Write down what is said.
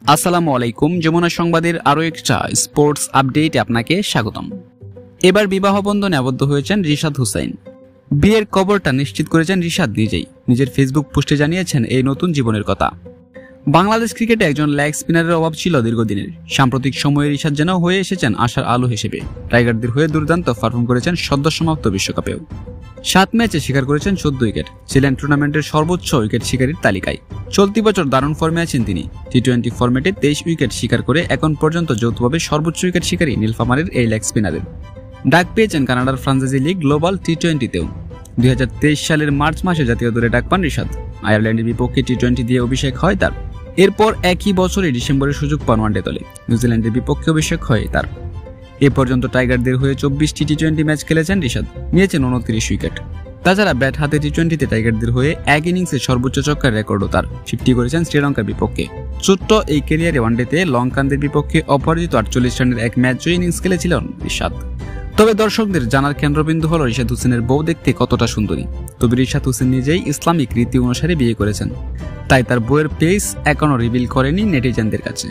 আসসালামু আলাইকুম, যমুনা সংবাদের আরও একটা স্পোর্টস আপডেটে আপনাকে স্বাগতম। এবার বিবাহ বন্ধনে আবদ্ধ হয়েছেন রিশাদ হুসাইন। বিয়ের খবরটা নিশ্চিত করেছেন রিশাদ নিজেই। নিজের ফেসবুক পোস্টে জানিয়েছেন এই নতুন জীবনের কথা। বাংলাদেশ ক্রিকেটে একজন লেগ স্পিনারের অভাব ছিল দীর্ঘদিনের। সাম্প্রতিক সময়ে রিশাদ যেন হয়ে এসেছেন আশার আলো হিসেবে। টাইগারদের হয়ে দুর্দান্ত পারফর্ম করেছেন সদ্য সমাপ্ত বিশ্বকাপেও। 7 ম্যাচে শিকার করেছেন 14 উইকেট, ছিলেন টুর্নামেন্টের সর্বোচ্চ উইকেট শিকারীর তালিকায়। চলতি বছর দারুণ ফর্মে আছেন তিনি। টি-20 ফরম্যাটে 23 উইকেট শিকার করে এখন পর্যন্ত যৌথভাবে সর্বোচ্চ উইকেট শিকারী নীলফামারীর এই লেগ স্পিনারের। ডাক পেয়েছেন কানাডার ফ্রাঞ্চাইজি লিগ গ্লোবাল টি-20তেও। 2023 সালের মার্চ মাসে জাতীয় দলে ডাক পান রিশাদ। আয়ারল্যান্ডের বিপক্ষে টি-20 দিয়ে অভিষেক হয় তার। এরপর একই বছরে ডিসেম্বরে সুযোগ পান ওয়ানডে দলে। নিউজিল্যান্ডের বিপক্ষে অভিষেক হয় তার। এ পর্যন্ত টাইগারদের হয়ে 24টি টি-20 ম্যাচ খেলেছেন রিশাদ, নিয়েছেন 29 উইকেট। তাছাড়া ব্যাট হাতে টি-20তে টাইগারদের হয়ে এক ইনিংসে সর্বোচ্চ ছক্কার রেকর্ডও তার। 50 করেছেন শ্রীলঙ্কার বিপক্ষে। ছোট্ট এই ক্যারিয়ারে ওয়ানডেতে লঙ্কানদের বিপক্ষে অপরাজিত 48 রানের এক ম্যাচ জয়ী ইনিংস খেলেছিলেন রিশাদ। তবে দর্শকদের জানার কেন্দ্রবিন্দু হল রিশাদ হোসেনের বউ দেখতে কতটা সুন্দরী। তবে রিশাদ হোসেন নিজেই ইসলামিক রীতি অনুসারে বিয়ে করেছেন, তাই তার বউয়ের পেজ এখনো রিভিল করেনি নেটিজেনদের কাছে।